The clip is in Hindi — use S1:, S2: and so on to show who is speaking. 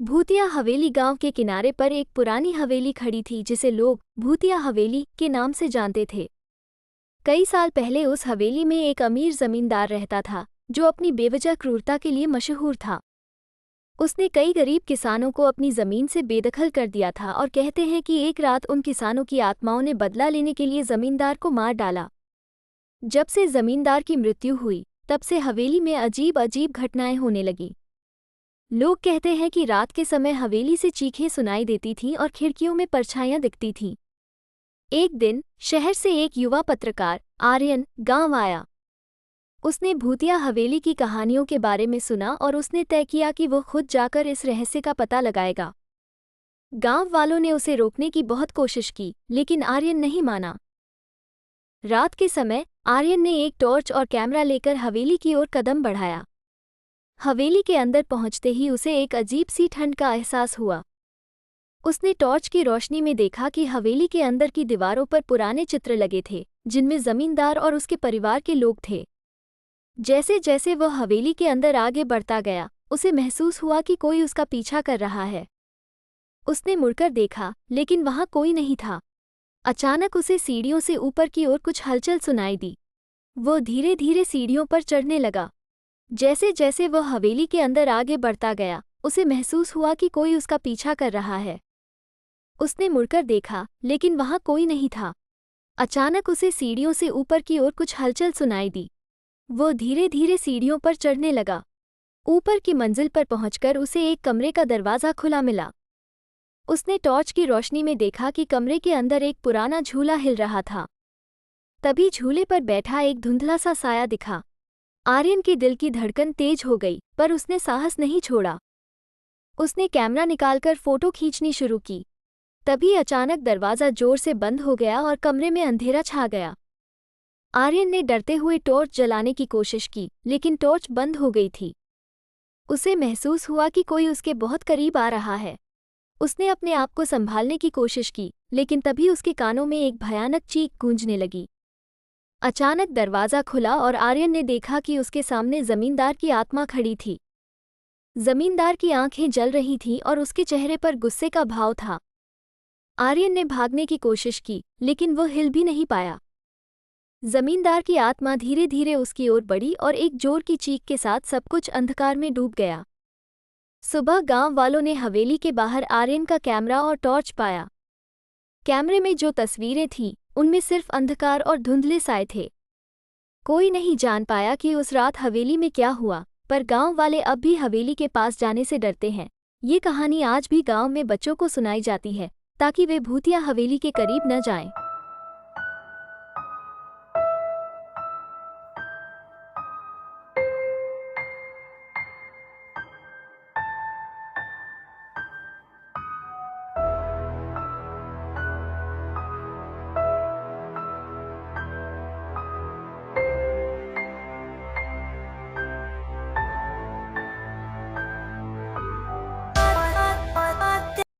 S1: भूतिया हवेली गांव के किनारे पर एक पुरानी हवेली खड़ी थी जिसे लोग भूतिया हवेली के नाम से जानते थे। कई साल पहले उस हवेली में एक अमीर जमींदार रहता था जो अपनी बेवजह क्रूरता के लिए मशहूर था। उसने कई गरीब किसानों को अपनी जमीन से बेदखल कर दिया था और कहते हैं कि एक रात उन किसानों की आत्माओं ने बदला लेने के लिए जमींदार को मार डाला। जब से जमींदार की मृत्यु हुई तब से हवेली में अजीब अजीब घटनाएं होने लगीं। लोग कहते हैं कि रात के समय हवेली से चीखें सुनाई देती थीं और खिड़कियों में परछाइयां दिखती थीं। एक दिन शहर से एक युवा पत्रकार आर्यन गांव आया। उसने भूतिया हवेली की कहानियों के बारे में सुना और उसने तय किया कि वो खुद जाकर इस रहस्य का पता लगाएगा। गांव वालों ने उसे रोकने की बहुत कोशिश की, लेकिन आर्यन नहीं माना। रात के समय आर्यन ने एक टॉर्च और कैमरा लेकर हवेली की ओर कदम बढ़ाया। हवेली के अंदर पहुंचते ही उसे एक अजीब सी ठंड का एहसास हुआ। उसने टॉर्च की रोशनी में देखा कि हवेली के अंदर की दीवारों पर पुराने चित्र लगे थे जिनमें जमींदार और उसके परिवार के लोग थे। जैसे जैसे वह हवेली के अंदर आगे बढ़ता गया उसे महसूस हुआ कि कोई उसका पीछा कर रहा है। उसने मुड़कर देखा लेकिन वहां कोई नहीं था। अचानक उसे सीढ़ियों से ऊपर की ओर कुछ हलचल सुनाई दी। वो धीरे धीरे सीढ़ियों पर चढ़ने लगा। जैसे जैसे वह हवेली के अंदर आगे बढ़ता गया उसे महसूस हुआ कि कोई उसका पीछा कर रहा है। उसने मुड़कर देखा लेकिन वहां कोई नहीं था। अचानक उसे सीढ़ियों से ऊपर की ओर कुछ हलचल सुनाई दी। वो धीरे धीरे सीढ़ियों पर चढ़ने लगा। ऊपर की मंजिल पर पहुंचकर उसे एक कमरे का दरवाज़ा खुला मिला। उसने टॉर्च की रोशनी में देखा कि कमरे के अंदर एक पुराना झूला हिल रहा था। तभी झूले पर बैठा एक धुंधला सा साया दिखा। आर्यन के दिल की धड़कन तेज हो गई पर उसने साहस नहीं छोड़ा। उसने कैमरा निकालकर फोटो खींचनी शुरू की। तभी अचानक दरवाज़ा जोर से बंद हो गया और कमरे में अंधेरा छा गया। आर्यन ने डरते हुए टॉर्च जलाने की कोशिश की लेकिन टॉर्च बंद हो गई थी। उसे महसूस हुआ कि कोई उसके बहुत करीब आ रहा है। उसने अपने आप को संभालने की कोशिश की लेकिन तभी उसके कानों में एक भयानक चीख गूंजने लगी। अचानक दरवाज़ा खुला और आर्यन ने देखा कि उसके सामने जमींदार की आत्मा खड़ी थी। जमींदार की आंखें जल रही थीं और उसके चेहरे पर गुस्से का भाव था। आर्यन ने भागने की कोशिश की लेकिन वो हिल भी नहीं पाया। जमींदार की आत्मा धीरे धीरे उसकी ओर बढ़ी और एक जोर की चीख के साथ सब कुछ अंधकार में डूब गया। सुबह गांव वालों ने हवेली के बाहर आर्यन का कैमरा और टॉर्च पाया। कैमरे में जो तस्वीरें थीं उनमें सिर्फ अंधकार और धुंधले साए थे। कोई नहीं जान पाया कि उस रात हवेली में क्या हुआ, पर गांव वाले अब भी हवेली के पास जाने से डरते हैं। ये कहानी आज भी गांव में बच्चों को सुनाई जाती है ताकि वे भूतिया हवेली के करीब न जाएं।